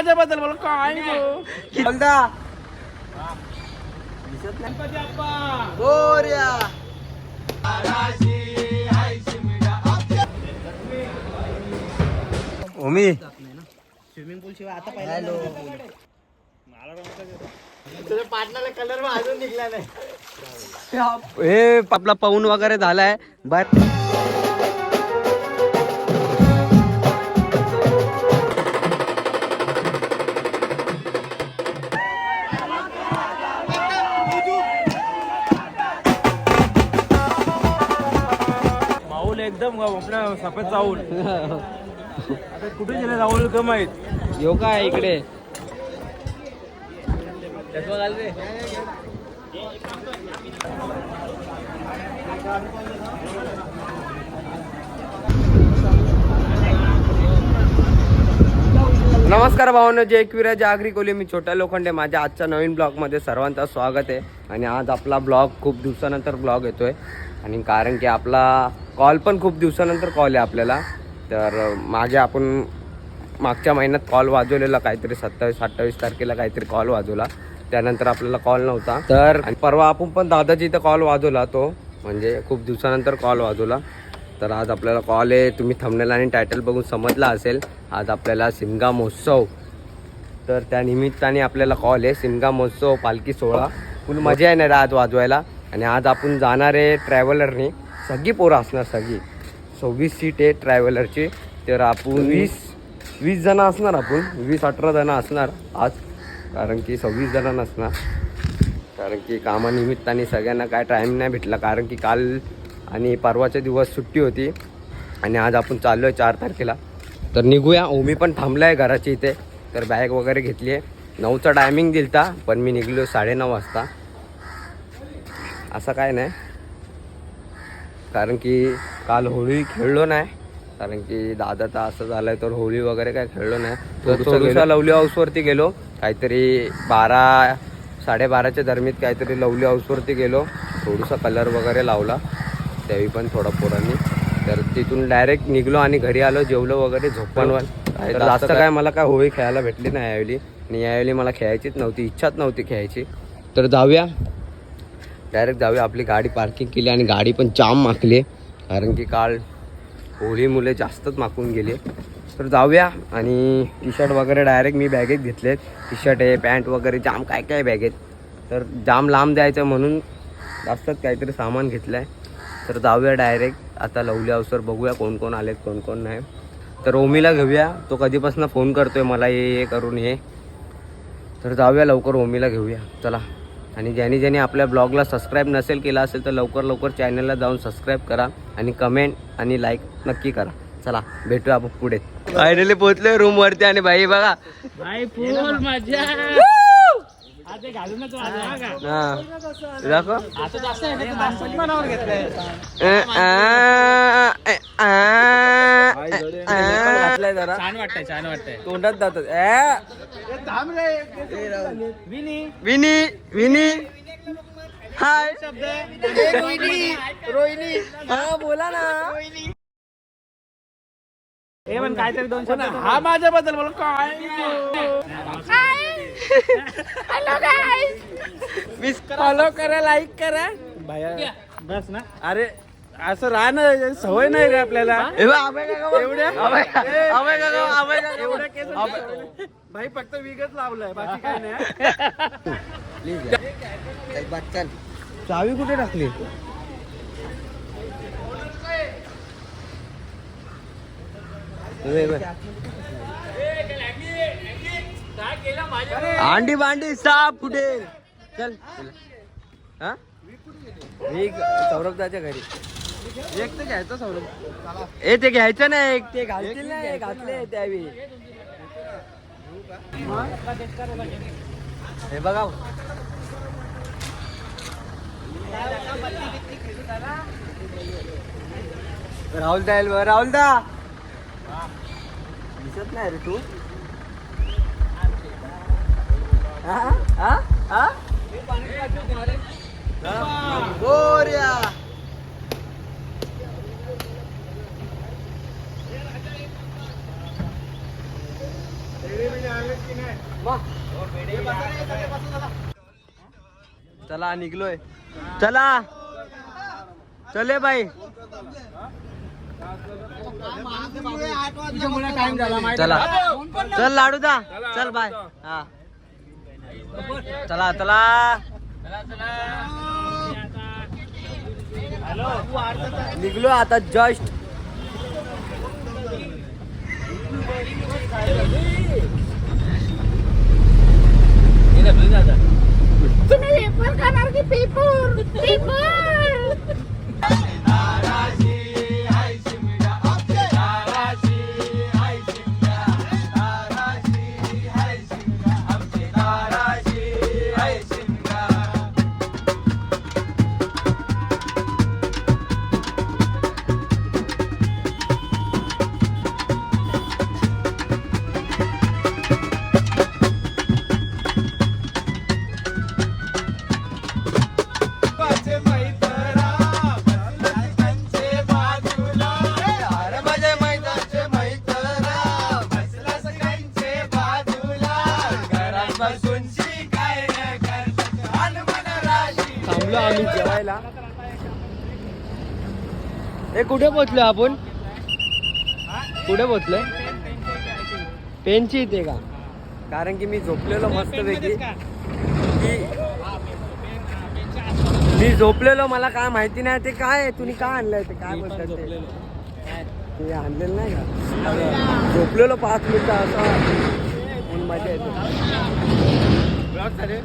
माझ्याबद्दल बोल काय बोलता ओमी स्विमिंग पूल शिवाय आता पहिला पाटणाला कलर अजून निघला नाही. हे आपला पाऊन वगैरे झालाय बाय. माऊल एकदम आपल्या सफेद चावूल. आता कुठे गेले राहुल का माहित. यो काय इकडे नमस्कार भावांनो, जय एकविरा जय आगरी कोली. मी छोटा लोखंडे. माझ्या आजच्या नवीन ब्लॉगमध्ये सर्वांचं स्वागत आहे. आणि आज आपला ब्लॉग खूप दिवसानंतर ब्लॉग येतोय. आणि कारण की आपला कॉल पण खूप दिवसानंतर कॉल आहे आपल्याला. तर आपण मागच्या महिन्यात कॉल वाजवलेला, काहीतरी 27-28 तारखेला काहीतरी कॉल वाजवला. त्यानंतर आपल्याला कॉल नव्हता. तर परवा आपण पण दादाची इथं कॉल वाजवला, तो म्हणजे खूप दिवसानंतर कॉल वाजवला. तर आज आपल्याला कॉल आहे, तुम्ही थंबनेल आणि टायटल बघून समजला असेल. आज आपल्याला शिमगा महोत्सव, तर त्या निमित्ताने आपल्याला कॉल आहे. शिमगा महोत्सव पालखी सोहळा फुल मजा येणार आज वाजवायला. आणि आज आपण जाणार आहे ट्रॅव्हलरने. सगळी पोरं असणार, सगळी 26 सीट आहे ट्रॅव्हलरची. तर आपण 20 जणं असणार, आपण 20-18 जणं असणार आज. कारण की 26 जणं नसणार, कारण की कामानिमित्ताने सगळ्यांना काय टाईम नाही भेटला. कारण की काल आणि परवाचे दिवस सुट्टी होती. आणि आज आपण चाललो आहे 4 तारखेला. तर निघूया. ओमी पण थांबला आहे घराची इथे. तर बॅग वगैरे घेतली आहे. 9चा टायमिंग दिलता, पण मी निघलो 9:30 वाजता. असं काय नाही, कारण की काल होळी खेळलो नाही. कारण की दादाचा असं झालं तर होळी वगैरे काय खेळलो नाही. तर थोडंसं लवली हाऊसवरती गेलो, काहीतरी 12-12:30च्या दरम्यान काहीतरी लवली हाऊसवरती गेलो. थोडंसं कलर वगैरे लावला त्यावेळी पण थोडा पोरांनी. तर तिथून डायरेक्ट निघलो आणि घरी आलो, जेवलो वगैरे, झोपणवर. जास्त काय मला काय होळी खेळायला भेटली नाही यावेळी. आणि यावेळी मला खेळायचीच नव्हती, इच्छाच नव्हती खेळायची. तर जाऊया, डायरेक्ट जाऊया. आपली गाडी पार्किंग केली आणि गाडी पण जाम माकली, कारण की काल होळी मुले जास्तच माकून गेले. तर जाऊया. आणि टी शर्ट वगैरे डायरेक्ट मी बॅगेत घेतलेत. टी शर्ट आहे, पॅन्ट वगैरे जाम काय काय बॅगेत. तर जाम लांब द्यायचं म्हणून जास्तच काहीतरी सामान घेतलं आहे. तर जाऊया डायरेक्ट आता लवली हाऊसवर. बघूया कोण कोण आलेत, कोण कोण नाही. तर ओमीला घेऊया, तो कधीपासून फोन करतोय मला ये करून ये. तर जाऊया लवकर, ओमीला घेऊया चला. आणि ज्यांनी आपल्या ब्लॉगला सबस्क्राईब नसेल केला असेल तर लवकर चॅनलला जाऊन सबस्क्राईब करा. आणि कमेंट आणि लाईक नक्की करा. चला भेटूया आपण पुढे. फायनली पोहोचलोय रूम वरती. आणि भाई बघा, भाई फुल मजा. छान वाटतंय तोंडात जातात. विनी हाय रोहिणी हा बोला ना. हे पण काहीतरी 2 शब्द हा माझ्याबद्दल बोल काय. हॅलो गाईस, फॉलो करा, लाईक करा. बस ना. अरे असं राहणं सवय नाही रे आपल्याला. भाई फक्त विगत लावलंय, बाकी काय नाही. चावी कुठे टाकली. अंडी बांडी साप कुठे. चल हा, मी सौरभदाच्या घरी. एक तर घ्यायचं सौरभ. ते घ्यायचं नाही, ते घालतील नाही, घातले त्यावेळी. हे बघा राहुल दा दिसत नाही रे तू. गोऱ्या चला निघलोय. चला चले बाई. चला चल लाडू दा. चल बाय. हा चला चला. निघलो आता जस्ट. तुम्ही पेपर खाणार की पेपर पेपर. थांबलो आम्ही जेवायला. हे कुठे पोहोचलो आपण? कुठे पोहोचलोय? पेनची इथे का? कारण की मी झोपलेलो मस्त पैकी. मी झोपलेलो, मला काय माहिती नाही ते काय आहे. तुम्ही काय आणलंय ते काय बोलतात ते आणलेलं नाही का? झोपलेलो 5 मिनिटं असं मजा येते.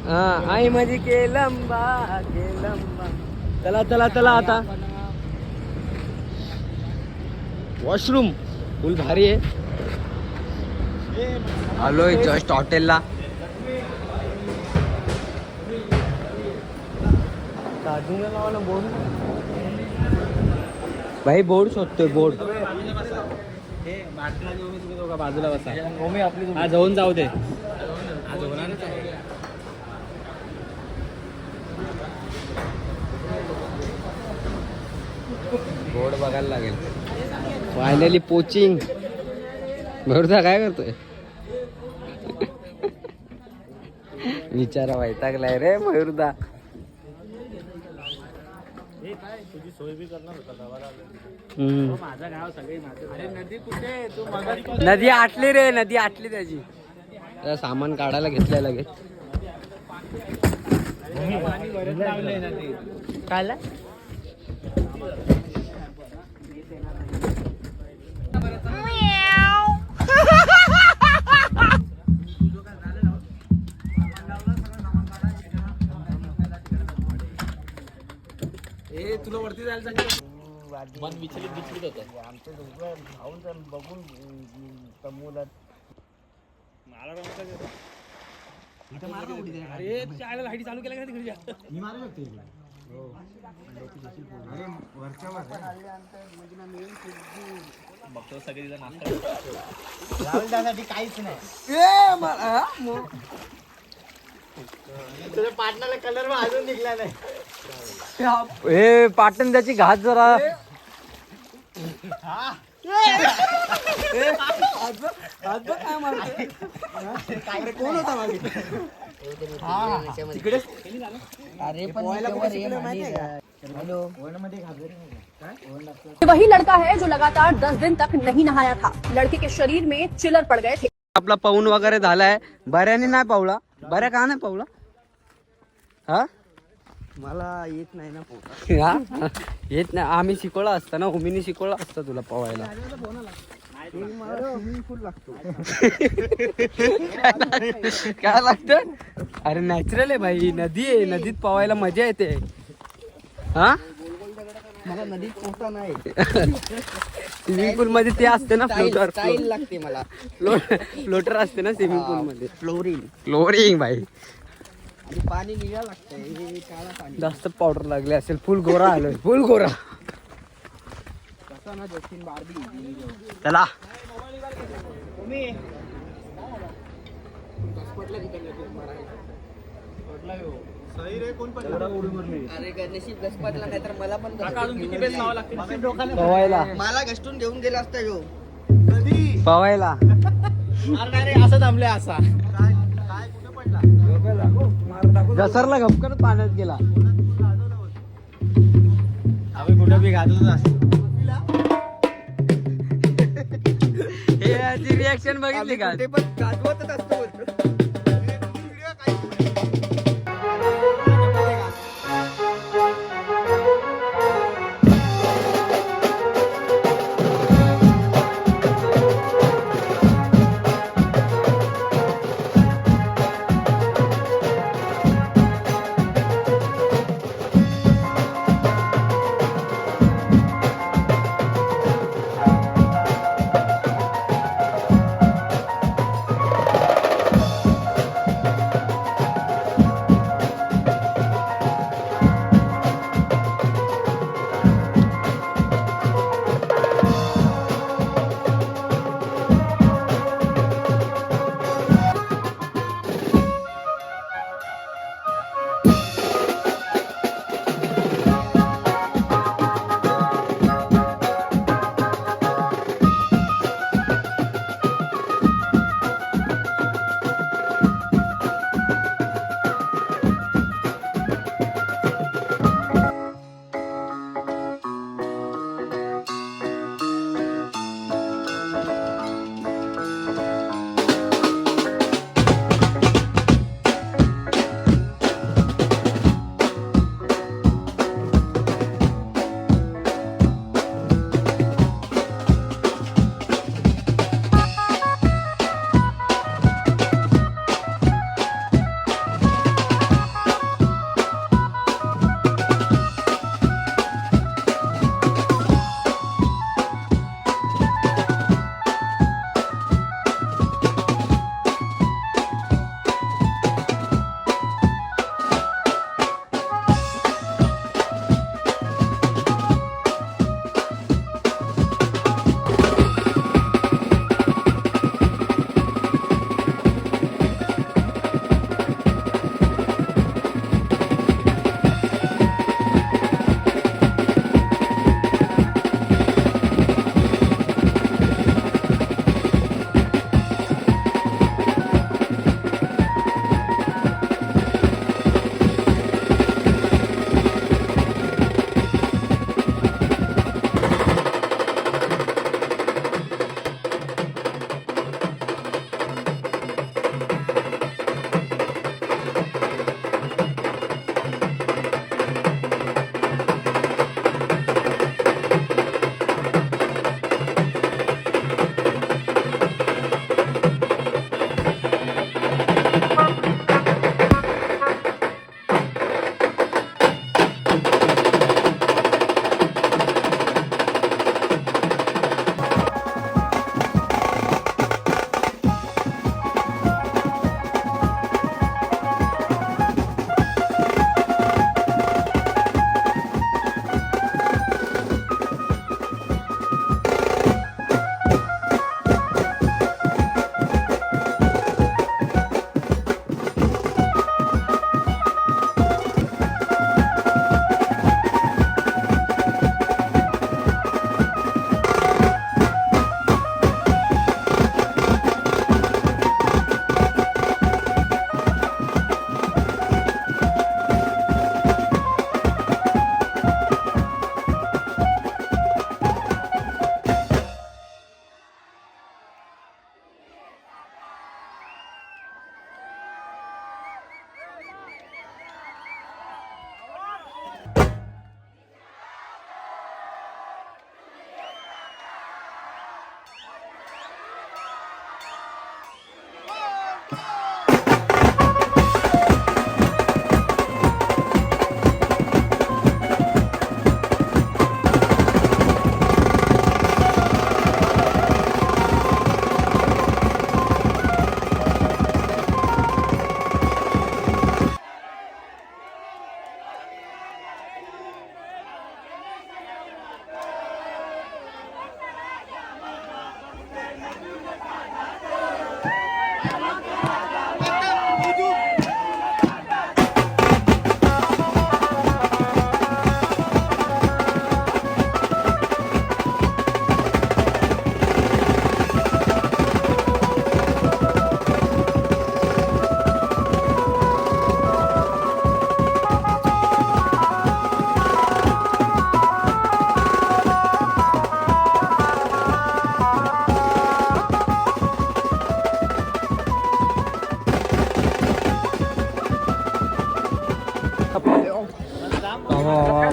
हा आई माझी केलंबा केलंबा. चला चला चला आता. वॉशरूम फुल भारी आहे. आलोय जस्ट हॉटेलला. बोर्ड भाई, बोर्ड शोधतोय बोर्ड. बाजूला बसा. हा जाऊन जाऊ दे. बोर्ड बघायला लागेल. Finally poaching. भरता काय करतोय? विचारा वैतागलाय रे मयूरदा. माझं गाव सगळे नदी कुठे? नदी आटली रे, नदी आटली त्याची. सामान काढायला घेतलंय लगेच. काय तुला वरती जायला मन विचलित होतं. आमचं भाऊन बघून मुलं अरे चायला लाईट चालू केल्या का तिकडे? मी मारू शकतो. बघतो सगळे नाश्ता काहीच नाही. तुझ्या पाटणाला कलर अजून निघला नाही. हे पाटण त्याची घात जरा. कोण होता मागे? वही लड़का है जो लगातार 10 दिन तक नहीं नहाया था. लड़के के शरीर में चिलर पड़ गए थे. आपला पाऊन वगैरे झालाय. बऱ्याने नाही पावला. बऱ्या का नाही पावला? हा मला येत नाही ना पोहता. येत नाही. आम्ही शिकवला असता ना, उमीनी शिकवला असता तुला पवायला. काय लागतं? अरे नॅचरल आहे भाई. नदी आहे, नदीत पवायला मजा येते. हा मला नदीत पोहता नाही. स्विमिंग पूल मध्ये ते असते ना फ्लोटर. स्टाईल लागते मला. फ्लोटर असते ना स्विमिंग पूल मध्ये. फ्लोरिंग भाई. पाणी निघा लागतंय. काळा पाणी. जास्त पावडर लागले असेल. फुल गोरा आलोय. फुल गोरा. चला अरे गणेशी गसपटला नाही तर मला पण पवायला. मला गष्टून घेऊन गेला असता यो पवायला. अरे असं थांबले असा घसरला गपकन पाण्यात गेला. आम्ही कुठे बी गाजवत असतो. याची रिॲक्शन बघितली का? ते पण गाजवतच असतो बोलतो.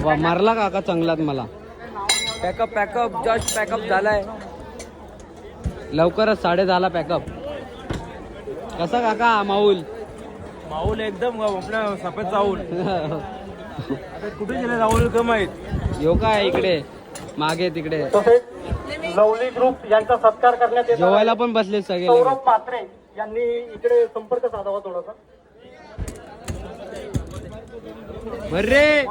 बाबा मारला काका चांगलात मला. पॅकअप पॅकअप जस्ट पॅकअप झालाय लवकरच 10:30 पॅकअप. कसा काका माऊल? माऊल एकदम आपला सफेद चावल. आता कुठे गेले राहुल का माहित. यो काय इकडे मागे तिकडे लवली ग्रुप यांचा सत्कार करण्यात येत जेवायला पण बसले सगळे. सौरभ म्हात्रे यांनी इकडे संपर्क साधावा थोडासा. बर्रे